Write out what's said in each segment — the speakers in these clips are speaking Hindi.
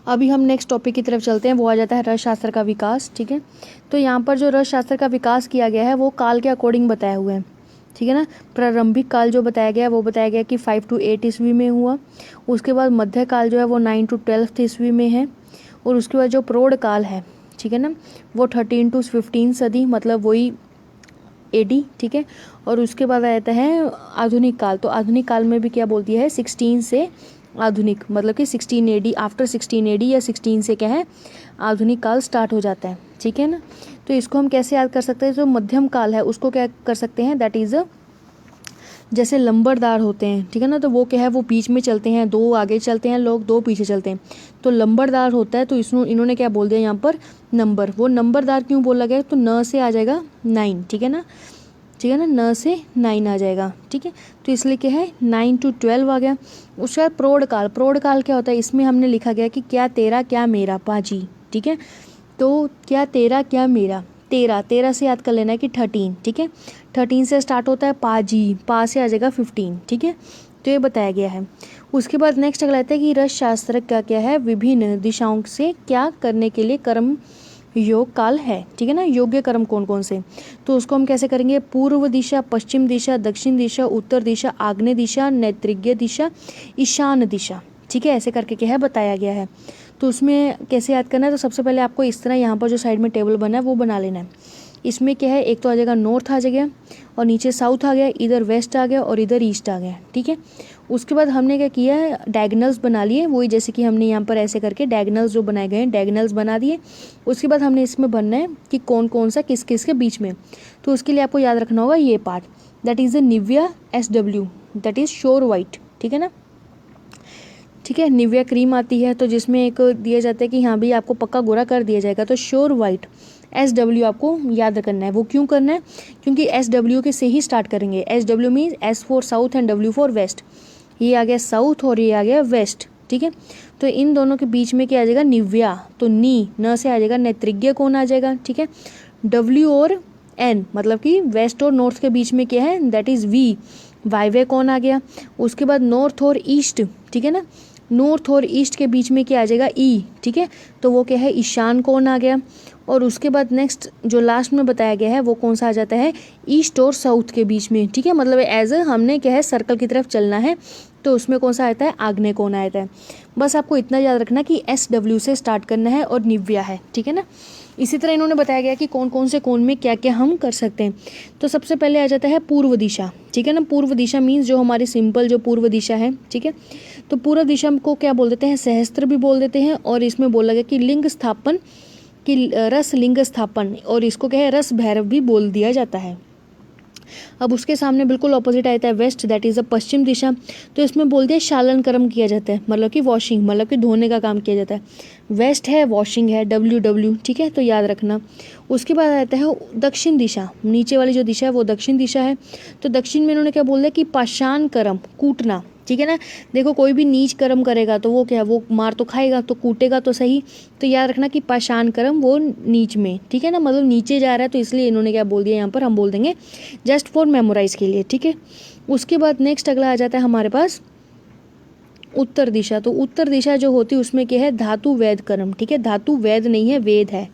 अभी हम नेक्स्ट टॉपिक की तरफ चलते हैं, वो आ जाता है रसशास्त्र का विकास। ठीक है, तो यहाँ पर जो रसशास्त्र का विकास किया गया है वो काल के अकॉर्डिंग बताया हुआ है। ठीक है ना, प्रारंभिक काल जो बताया गया है वो बताया गया कि 5 to 8 ईस्वी में हुआ। उसके बाद मध्य काल जो है वो 9 to 12 ईस्वी में है। और उसके बाद जो प्रौढ़ काल है, ठीक है ना, वो 13 to 15 सदी, मतलब वही एडी। ठीक है, और उसके बाद आ जाता है आधुनिक काल। तो आधुनिक काल में भी क्या बोलती है, 16 से आधुनिक, मतलब कि 16 एडी, आफ्टर 16 एडी या 16 से क्या है आधुनिक काल स्टार्ट हो जाता है। ठीक है ना, तो इसको हम कैसे याद कर सकते हैं, जो मध्यम काल है उसको क्या कर सकते हैं, दैट इज़ जैसे लंबरदार होते हैं। ठीक है ना, तो वो क्या है, वो बीच में चलते हैं, दो आगे चलते हैं लोग, दो पीछे चलते हैं, तो लंबरदार होता है। तो इसमें इन्होंने क्या बोल दिया यहाँ पर नंबर, वो नंबरदार क्यों बोला गया, तो न से आ जाएगा 9। ठीक है ना, ठीक है ना, न से 9 आ जाएगा। ठीक है, तो इसलिए क्या है 9 to 12 आ गया। उसके बाद प्रौढ़ काल। प्रौढ़ काल क्या होता है, इसमें हमने लिखा गया कि क्या तेरा क्या मेरा पाजी। ठीक है, तो क्या तेरा क्या मेरा, 13 से याद कर लेना है कि 13। ठीक है, 13 से स्टार्ट होता है पाजी, पा से आ जाएगा 15। ठीक है, तो ये बताया गया है। उसके बाद नेक्स्ट अगला आता है कि रसशास्त्र का क्या है, विभिन्न दिशाओं से क्या करने के लिए कर्म योग काल है। ठीक है ना, योग्य कर्म कौन कौन से, तो उसको हम कैसे करेंगे, पूर्व दिशा, पश्चिम दिशा, दक्षिण दिशा, उत्तर दिशा, आग्नेय दिशा, नैऋत्य दिशा, ईशान दिशा। ठीक है, ऐसे करके क्या है बताया गया है। तो उसमें कैसे याद करना है, तो सबसे पहले आपको इस तरह यहाँ पर जो साइड में टेबल बना है वो बना लेना है। इसमें क्या है, एक तो आ जाएगा नॉर्थ आ जाएगा, और नीचे साउथ आ गया, इधर वेस्ट आ गया, और इधर ईस्ट आ गया। ठीक है, उसके बाद हमने क्या किया है, डायगनल्स बना लिए, वही जैसे कि हमने यहाँ पर ऐसे करके डायगनल्स जो बनाए गए हैं डायगनल्स बना दिए। उसके बाद हमने इसमें बनना है कि कौन कौन सा किस किस के बीच में, तो उसके लिए आपको याद रखना होगा ये part, that is the Nivea SW, that is sure white. ठीक है ना, ठीक है, निविया क्रीम आती है तो जिसमें एक दिया जाता है कि हाँ भाई आपको पक्का गोरा कर दिया जाएगा, तो श्योर वाइट SW आपको याद करना है। वो क्यों करना है, क्योंकि SW के से ही स्टार्ट करेंगे। SW means S for south and W for west. ये आ गया साउथ और ये आ गया वेस्ट। ठीक है, तो इन दोनों के बीच में क्या आ जाएगा, निव्या, तो नी न से आ जाएगा नैत्रिज्ञ कौन आ जाएगा। ठीक है, W और N, मतलब कि वेस्ट और नॉर्थ के बीच में क्या है, दैट इज़ V, वायव्य कौन आ गया। उसके बाद नॉर्थ और ईस्ट, ठीक है ना, नॉर्थ और ईस्ट के बीच में क्या आ जाएगा, ई। ठीक है, तो वो क्या है, ईशान कौन आ गया। और उसके बाद नेक्स्ट जो लास्ट में बताया गया है वो कौन सा आ जाता है, ईस्ट और साउथ के बीच में। ठीक है, मतलब एज हमने क्या है सर्कल की तरफ चलना है, तो उसमें कौन सा आता है, आग्नेय कौन आता है। बस आपको इतना याद रखना कि SW से स्टार्ट करना है और निव्या है। ठीक है ना, इसी तरह इन्होंने बताया गया कि कौन कौन से कोण में क्या क्या हम कर सकते हैं। तो सबसे पहले आ जाता है पूर्व दिशा। ठीक है ना, पूर्व दिशा मीन्स जो हमारी सिंपल जो पूर्व दिशा है। ठीक है, तो पूर्व दिशा को क्या बोल देते हैं, सहस्त्र भी बोल देते हैं, और इसमें बोला गया कि लिंग स्थापन की रस लिंग स्थापन, और इसको क्या है रस भैरव भी बोल दिया जाता है। अब उसके सामने बिल्कुल ऑपोजिट आता है वेस्ट, दैट इज़ अ पश्चिम दिशा। तो इसमें बोल दिया शालन कर्म किया जाता है, मतलब कि वॉशिंग, मतलब कि धोने का काम किया जाता है। वेस्ट है वॉशिंग है, WW। ठीक है, तो याद रखना। उसके बाद आता है दक्षिण दिशा, नीचे वाली जो दिशा है वो दक्षिण दिशा है। तो दक्षिण में इन्होंने क्या बोल दिया कि पाषाण कर्म, कूटना। ठीक है ना, देखो कोई भी नीच कर्म करेगा तो वो क्या, वो मार तो खाएगा, तो कूटेगा तो सही। तो याद रखना कि पाषाण कर्म वो नीच में। ठीक है ना, मतलब नीचे जा रहा है, तो इसलिए इन्होंने क्या बोल दिया यहाँ पर, हम बोल देंगे जस्ट फॉर मेमोराइज के लिए। ठीक है, उसके बाद नेक्स्ट अगला आ जाता है हमारे पास उत्तर दिशा। तो उत्तर दिशा जो होती है उसमें क्या है, धातु वेद कर्म। ठीक है, धातु वेद नहीं है, वेद है,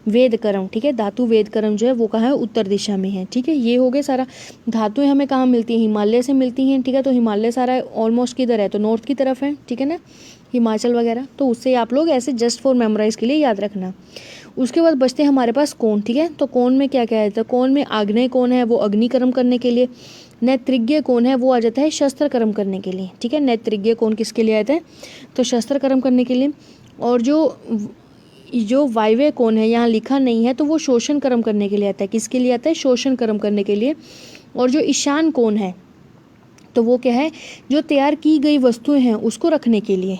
वेद कर्म। ठीक है, धातु वेद कर्म जो है वो कहाँ है, उत्तर दिशा में है। ठीक है, ये हो गया सारा। धातुएं हमें कहाँ मिलती हैं, हिमालय से मिलती हैं। ठीक है, तो हिमालय सारा ऑलमोस्ट किधर है, तो नॉर्थ की तरफ है। ठीक है ना, हिमाचल वगैरह, तो उससे आप लोग ऐसे जस्ट फॉर मेमोराइज के लिए याद रखना। उसके बाद बचते हैं हमारे पास कोण। ठीक है, तो कोण में क्या क्या है, तो कोण में आग्नेय कोण है वो अग्नि कर्म करने के लिए, नैत्रिज्ञ कोण है वो आ जाता है शस्त्र कर्म करने के लिए। ठीक है, नैत्रिज्ञ कोण किसके लिए आता है, तो शस्त्र कर्म करने के लिए। और जो वायव्य कोण है यहाँ लिखा नहीं है, तो वो शोषण कर्म करने के लिए आता है। किसके लिए आता है, शोषण कर्म करने के लिए। और जो ईशान कोण है तो वो क्या है, जो तैयार की गई वस्तुएं हैं उसको रखने के लिए।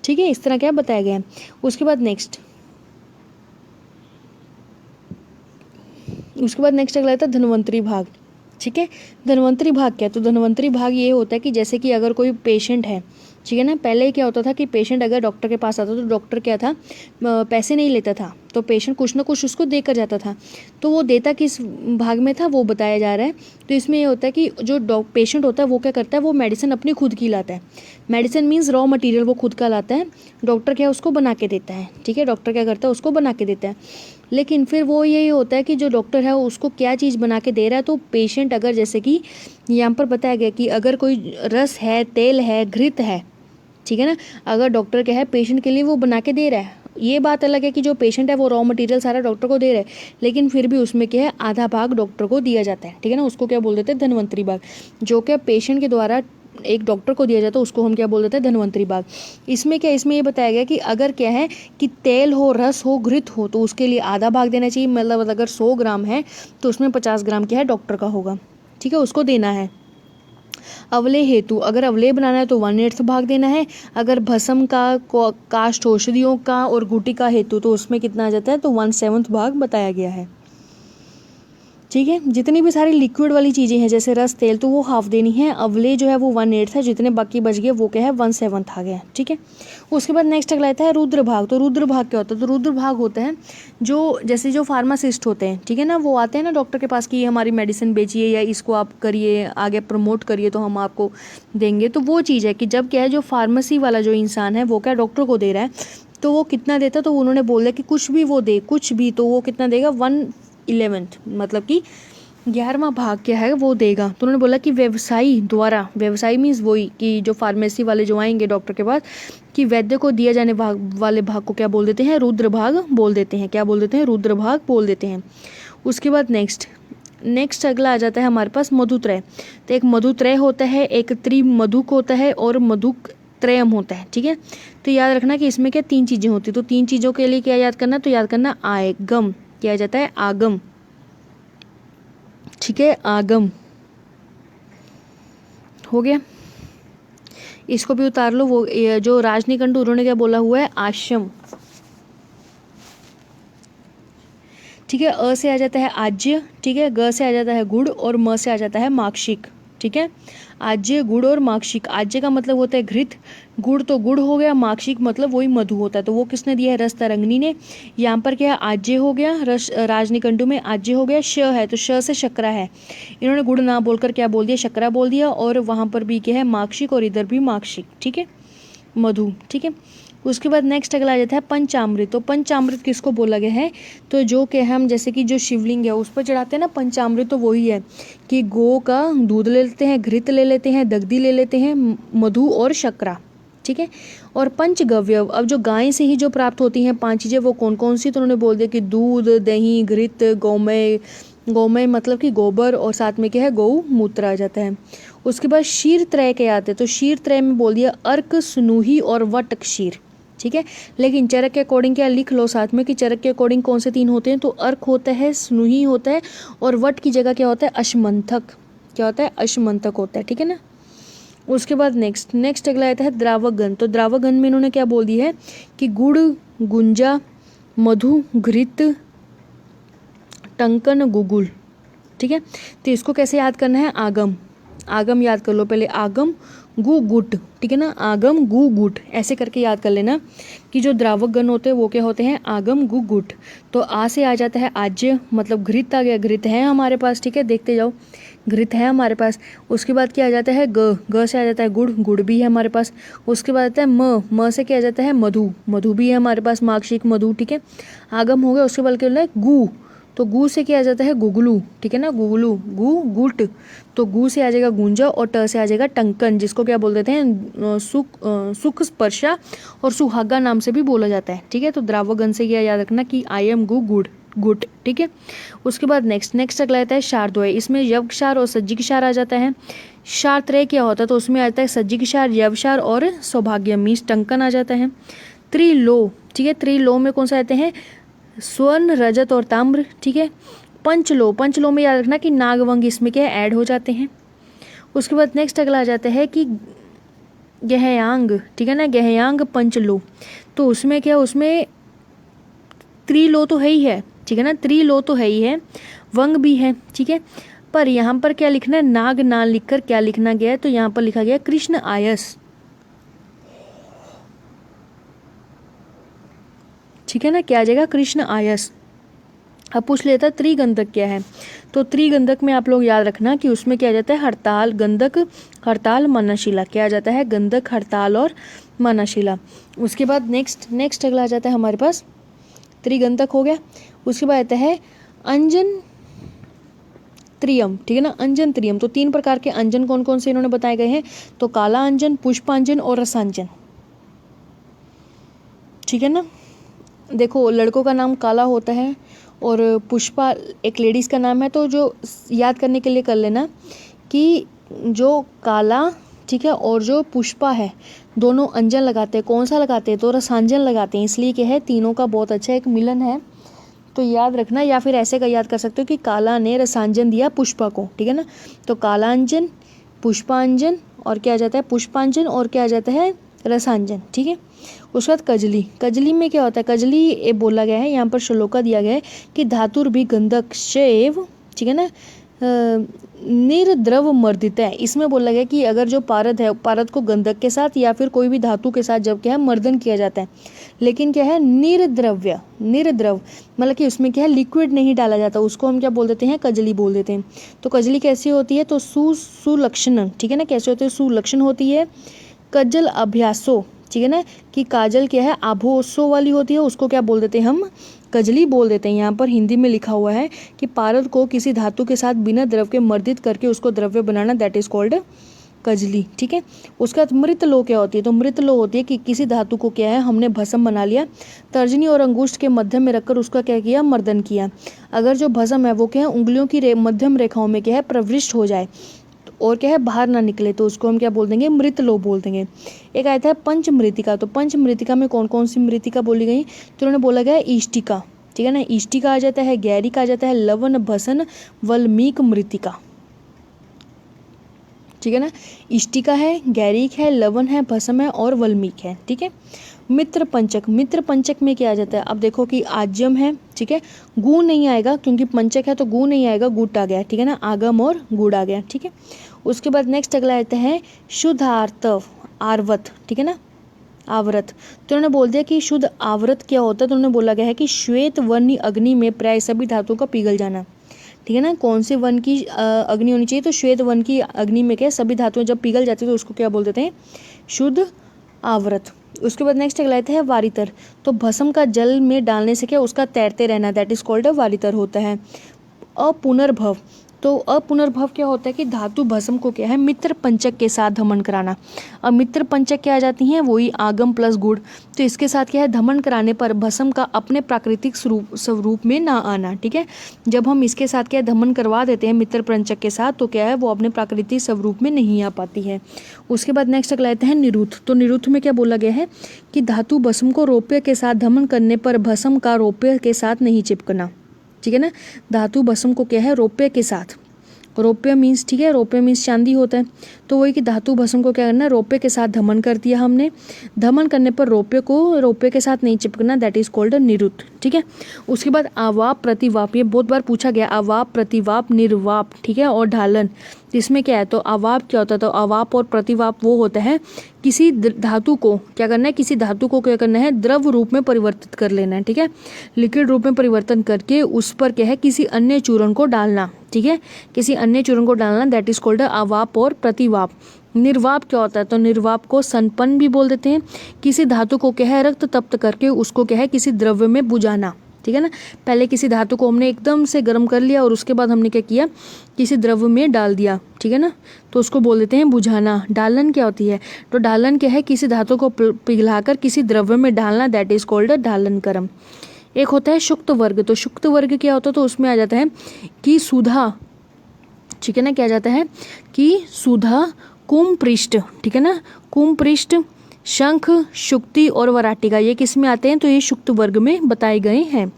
ठीक है, इस तरह क्या बताया गया है। उसके बाद नेक्स्ट अगला आता है धन्वंतरी भाग। ठीक है, धन्वंतरी भाग क्या है, तो धन्वंतरी भाग ये होता है कि जैसे कि अगर कोई पेशेंट है, ठीक है ना, पहले क्या होता था कि पेशेंट अगर डॉक्टर के पास आता तो डॉक्टर क्या था, पैसे नहीं लेता था। तो पेशेंट कुछ ना कुछ उसको देकर जाता था, तो वो देता किस भाग में था वो बताया जा रहा है। तो इसमें ये होता है कि जो पेशेंट होता है वो क्या करता है, वो मेडिसिन अपनी खुद की लाता है। मेडिसिन मीन्स रॉ मटेरियल वो खुद का लाता है, डॉक्टर क्या उसको बना के देता है, ठीक है, डॉक्टर क्या करता है उसको बना के देता है। लेकिन फिर वो यही होता है कि जो डॉक्टर है उसको क्या चीज़ बना के दे रहा है, तो पेशेंट अगर जैसे कि यहाँ पर बताया गया कि अगर कोई रस है, तेल है, घृत है, ठीक है ना, अगर डॉक्टर क्या है पेशेंट के लिए वो बना के दे रहा है, ये बात अलग है कि जो पेशेंट है वो रॉ मटेरियल सारा डॉक्टर को दे रहा है, लेकिन फिर भी उसमें क्या है आधा भाग डॉक्टर को दिया जाता है, ठीक है ना, उसको क्या बोल देते हैं धन्वंतरी भाग। जो क्या पेशेंट के द्वारा एक डॉक्टर को दिया जाता है उसको हम क्या बोल देते हैं धन्वंतरी भाग। इसमें क्या, इसमें ये बताया गया कि अगर क्या है कि तेल हो, रस हो, घृत हो, तो उसके लिए आधा भाग देना चाहिए, मतलब अगर 100 ग्राम है तो उसमें 50 ग्राम क्या है डॉक्टर का होगा, ठीक है, उसको देना है। अवले हेतु, अगर अवले बनाना है तो 1/8 भाग देना है। अगर भस्म का, काष्ठ औषधियों का और गुटिका हेतु तो उसमें कितना आ जाता है, तो 1/7 भाग बताया गया है, ठीक है। जितनी भी सारी लिक्विड वाली चीज़ें हैं जैसे रस, तेल, तो वो हाफ देनी है। अवले जो है वो 1/8 है, जितने बाकी बच गए वो क्या है 1/7 आ गया, ठीक है। उसके बाद नेक्स्ट अगला आता है रुद्र भाग। तो रुद्र भाग क्या होता है, तो रुद्र भाग होता है जो जैसे जो फार्मासिस्ट होते हैं, ठीक है ना, वो आते हैं ना डॉक्टर के पास कि हमारी मेडिसिन बेचिए या इसको आप करिए, आगे प्रमोट करिए तो हम आपको देंगे। तो वो चीज़ है कि जब क्या है जो फार्मेसी वाला जो इंसान है वो क्या डॉक्टर को दे रहा है, तो वो कितना देता, तो उन्होंने बोल दिया कि कुछ भी वो दे, कुछ भी, तो वो कितना देगा 1/11, मतलब कि 11वां भाग क्या है वो देगा। तो उन्होंने बोला कि व्यवसायी द्वारा, व्यवसायी मीन्स वही कि जो फार्मेसी वाले जो आएंगे डॉक्टर के पास, कि वैद्य को दिया जाने वाले भाग को क्या बोल देते हैं, रुद्र भाग बोल देते हैं। क्या बोल देते हैं, रुद्र भाग बोल देते हैं। उसके बाद नेक्स्ट अगला आ जाता है हमारे पास मधुत्रय। तो एक मधुत्रय होता है, एक त्रिमधुक होता है और मधुक त्रयम होता है, ठीक है। तो याद रखना कि इसमें क्या 3 चीज़ें होती है, तो 3 चीज़ों के लिए क्या याद करना, तो याद करना आगम, क्या जाता है आगम, ठीक है, आगम हो गया। इसको भी उतार लो, वो जो राजनिकंठ उन्होंने क्या बोला हुआ है, आश्रम, ठीक है। अ से आ जाता है आज्य, ठीक है, ग से आ जाता है गुड़ और म से आ जाता है माक्षिक, ठीक है। आज्य, गुड़ और माक्षिक। आज्य का मतलब होता है घृत, गुड़ तो गुड़ हो गया, माक्षिक मतलब वही मधु होता है, तो वो किसने दिया है, रस तरंगिनी ने। यहाँ पर क्या है आज्य हो गया, रस राजनिकंडू में आज्य हो गया, श है तो श से शकरा है, इन्होंने गुड़ ना बोलकर क्या बोल दिया, शकरा बोल दिया, और वहाँ पर भी क्या है माक्षिक और इधर भी माक्षिक, ठीक है, मधु, ठीक है। उसके बाद नेक्स्ट अगला आ जाता है पंचामृत। तो पंचामृत किसको बोला गया है, तो जो कि हम जैसे कि जो शिवलिंग है उस पर चढ़ाते हैं ना पंचामृत, तो वही है कि गौ का दूध ले लेते हैं, घृत ले लेते हैं, दग्धि ले लेते हैं, मधु और शकरा, ठीक है। और पंचगव्य, अब जो गाय से ही जो प्राप्त होती हैं 5 चीज़ें वो कौन कौन सी, तो उन्होंने बोल दिया कि दूध, दही, घृत, गौमय, गौमय मतलब कि गोबर, और साथ में क्या है गौ मूत्र आ जाता है। उसके बाद क्षीर त्रय के आते हैं, तो क्षीर त्रय में बोल दिया अर्क, स्नूही और वट क्षीर, ठीक है। लेकिन चरक के अकॉर्डिंग क्या लिख लो साथ में कि चरक के अकॉर्डिंग कौन से 3 होते हैं, तो अर्क होता है, स्नूही होता है, और वट की जगह क्या होता है अश्मंथक, क्या होता है अश्मंथक होता है, ठीक है ना। उसके बाद नेक्स्ट अगला आता है द्रावकगण। तो द्रावकगण में इन्होंने क्या बोल दिया है कि गुड़, गुंजा, मधु, घृत, टंकन, गुगुल, ठीक है। तो इसको कैसे याद करना है, आगम, आगम याद कर लो पहले, आगम गु गुट, ठीक है ना, आगम गु गुट, ऐसे करके याद कर लेना कि जो द्रावक गण होते हैं वो क्या होते हैं आगम गु गुट। तो आ से आ जाता है आज्य, मतलब घृत आ गया, घृत है हमारे पास, ठीक है, देखते जाओ, घृत है हमारे पास। उसके बाद क्या आ जाता है ग से आ जाता है गुड़, गुड़ भी है हमारे पास। उसके बाद आता है म से क्या आ जाता है मधु, मधु भी है हमारे पास, माक्षिक मधु, ठीक है, आगम हो गया। उसके बाद क्या होता है गु, तो गु से क्या आ जाता है गुगलू, ठीक है ना, गुगलू, गु गुट, तो गु से आ जाएगा गुंजा, और ट से आ जाएगा टंकन, जिसको क्या बोल देते हैं सुख स्पर्शा और सुहागा नाम से भी बोला जाता है, ठीक है। तो द्रावकगण से क्या याद रखना कि आई एम गु गुड गुट, ठीक है। उसके बाद नेक्स्ट अगला आता है शारद्वय। इसमें यव क्षार और सज्जी क्षार आ जाता है। क्षार त्रय क्या होता है, तो उसमें आता है सज्जी क्षार, यव क्षार और सौभाग्य मीन्स टंकन आ जाता है। त्रिलो, ठीक है, त्रिलो में कौन सा आते हैं, स्वर्ण, रजत और ताम्र, ठीक है। पंचलो, पंचलो में याद रखना कि नागवंग इसमें क्या ऐड हो जाते हैं। उसके बाद नेक्स्ट अगला आ जाता है कि गहयांग, ठीक है ना, गहयांग पंचलो। तो उसमें क्या, उसमें त्रिलो तो है ही है, ठीक है ना, त्रिलो तो है ही है, वंग भी है, ठीक है। पर यहाँ पर क्या लिखना है, नाग ना लिखकर क्या लिखना गया है, तो यहाँ पर लिखा गया कृष्ण आयस, ठीक है ना, क्या आ जाएगा, कृष्ण आयस। अब पूछ लेता है त्रिगंधक क्या है, तो त्रिगंधक में आप लोग याद रखना कि उसमें क्या आ जाता है, हड़ताल, गंधक, हड़ताल, मनाशिला, क्या आ जाता है, गंधक, हड़ताल और मनाशिला। उसके बाद नेक्स्ट अगला आ जाता है हमारे पास, त्रिगंधक हो गया। उसके बाद आता है अंजन त्रियम, ठीक है ना, अंजन त्रियम। तो 3 प्रकार के अंजन कौन कौन से इन्होंने बताए गए हैं, तो काला अंजन, पुष्पांजन और रसांजन, ठीक है ना। देखो लड़कों का नाम काला होता है और पुष्पा एक लेडीज़ का नाम है, तो जो याद करने के लिए कर लेना कि जो काला, ठीक है, और जो पुष्पा है दोनों अंजन लगाते हैं, कौन सा लगाते हैं, तो रसांजन लगाते हैं, इसलिए क्या है, तीनों का बहुत अच्छा एक मिलन है, तो याद रखना। या फिर ऐसे का याद कर सकते हो कि काला ने रसांजन दिया पुष्पा को, ठीक है ना, तो कालांजन, पुष्पांजन और क्या आ जाता है, पुष्पांजन और क्या आ जाता है, रसांजन, ठीक है। उसके बाद कजली, कजली में क्या होता है, कजली ये बोला गया है, यहाँ पर श्लोका दिया गया है कि धातुर भी गंधक शैव, ठीक है ना, निर्द्रव मर्दित है। इसमें बोला गया कि अगर जो पारद है, पारद को गंधक के साथ या फिर कोई भी धातु के साथ जब क्या है मर्दन किया जाता है, लेकिन क्या है, निर्द्रव्य, निर्द्रव मतलब कि उसमें क्या है, लिक्विड नहीं डाला जाता, उसको हम क्या बोल देते हैं, कजली बोल देते हैं। तो कजली कैसी होती है, तो सुलक्षण, ठीक है ना, कैसे होती है, सुलक्षण होती है। कज्जल अभ्यासो, ठीक है ना, कि काजल क्या है, आभोसो वाली होती है, उसको क्या बोल देते हैं, हम कजली बोल देते हैं। यहाँ पर हिंदी में लिखा हुआ है कि पारद को किसी धातु के साथ बिना द्रव के मर्दित करके उसको द्रव्य बनाना, दैट इज कॉल्ड कजली, ठीक है। उसके बाद मृत लो क्या होती है, तो मृत लो होती है कि किसी धातु को क्या है, हमने भस्म बना लिया, तर्जनी और अंगुष्ठ के मध्य में रखकर उसका क्या किया, मर्दन किया। अगर जो भस्म है वो क्या है, उंगलियों की मध्यम रेखाओं में क्या है, प्रविष्ट हो जाए और क्या है, बाहर ना निकले, तो उसको हम क्या बोल देंगे, मृत लो बोल देंगे। एक आया था पंच मृतिका, तो पंच मृतिका में कौन कौन सी मृतिका बोली गई, तो उन्होंने बोला गया इष्टिका, ठीक है ना, इष्टिका आ जाता है, गैरिका आ जाता है, लवन, भसन, वल्मीक मृतिका, ठीक है ना। इष्टिका है, गैरिक है, लवन है, भस्म है और वल्मीक है, ठीक है। मित्र पंचक, मित्र पंचक में क्या आ जाता है, अब देखो कि आज्यम है, ठीक है, गु नहीं आएगा क्योंकि पंचक है तो गु नहीं आएगा, गुट आ गया, ठीक है ना, आगम और गुड़ आ गया, ठीक है। उसके बाद नेक्स्ट अगला आता है शुद्धार्तव, आर्वत, ठीक है ना, आवृत। तो उन्होंने बोल दिया कि शुद्ध आवृत क्या होता है, तो उन्होंने बोला गया है कि श्वेत वर्णी अग्नि में प्राय सभी धातुओं का पिघल जाना, ठीक है ना। कौन से वन की अग्नि होनी चाहिए, तो श्वेत वन की अग्नि में क्या सभी धातुएं जब पिघल जाती है तो उसको क्या बोल देते हैं, शुद्ध आवृत। उसके बाद नेक्स्ट अगला आता है वारितर, तो भस्म का जल में डालने से क्या उसका तैरते रहना, दैट इज कॉल्ड वारितर होता है। अपुनर्भव, तो अपुनर्भव क्या होता है कि धातु भस्म को क्या है, मित्र पंचक के साथ धमन कराना। अब मित्र पंचक क्या आ जाती हैं, वही आगम प्लस गुड़, तो इसके साथ क्या है, धमन कराने पर भस्म का अपने प्राकृतिक स्वरूप में ना आना, ठीक है। जब हम इसके साथ क्या धमन करवा देते हैं मित्र पंचक के साथ, तो क्या है, वो अपने प्राकृतिक स्वरूप में नहीं आ पाती है। उसके बाद नेक्स्ट अगला आता है निरुद्ध, तो निरुद्ध में क्या बोला गया है कि धातु भस्म को रौप्य के साथ धमन करने पर भस्म का रौप्य के साथ नहीं चिपकना, ठीक है ना। धातु भस्म को क्या है, रौप्य के साथ, रौप्य मीन्स, ठीक है, रौप्य मीन्स चांदी होता है, तो वही कि धातु भस्म को क्या करना है, रौप्य के साथ धमन कर दिया हमने, धमन करने पर रौप्य को रौप्य के साथ नहीं चिपकना, दैट इज कॉल्ड निरुद्ध, ठीक है। उसके बाद आवाप प्रतिवाप, ये बहुत बार पूछा गया, आवाप प्रतिवाप निर्वाप, ठीक है, और ढालन, इसमें क्या है, तो आवाप क्या होता है, तो आवाप और प्रतिवाप वो होता है किसी धातु को क्या करना है, किसी धातु को क्या करना है, द्रव रूप में परिवर्तित कर लेना है, ठीक है, लिक्विड रूप में परिवर्तन करके उस पर क्या है, किसी अन्य चूर्ण को डालना, ठीक है, किसी अन्य चूर्ण को डालना, दैट इज कॉल्ड आवाप और प्रतिवाप। निर्वाप क्या होता है, तो निर्वाप को संपन्न भी बोल देते हैं, किसी धातु को क्या है, रक्त तप्त करके उसको क्या है, किसी द्रव्य में बुझाना, ठीक है ना। पहले किसी धातु को हमने एकदम से गर्म कर लिया और उसके बाद हमने क्या किया, किसी द्रव्य में डाल दिया, ठीक है ना, तो उसको बोल देते हैं बुझाना। डालन क्या होती है, तो डालन क्या है, किसी धातु को पिघलाकर किसी द्रव्य में डालना, दैट इज कॉल्ड डालन कर्म। एक होता है शुक्त वर्ग, तो शुक्त वर्ग क्या होता है, तो उसमें आ जाता है कि सुधा, ठीक है ना, क्या जाता है कि सुधा, कुमपृष्ठ, ठीक है ना, कुमपृष्ठ, शंख, शुक्ति और वराटिका, ये किस में आते हैं, तो ये शुक्त वर्ग में बताए गए हैं।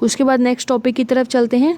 उसके बाद नेक्स्ट टॉपिक की तरफ चलते हैं।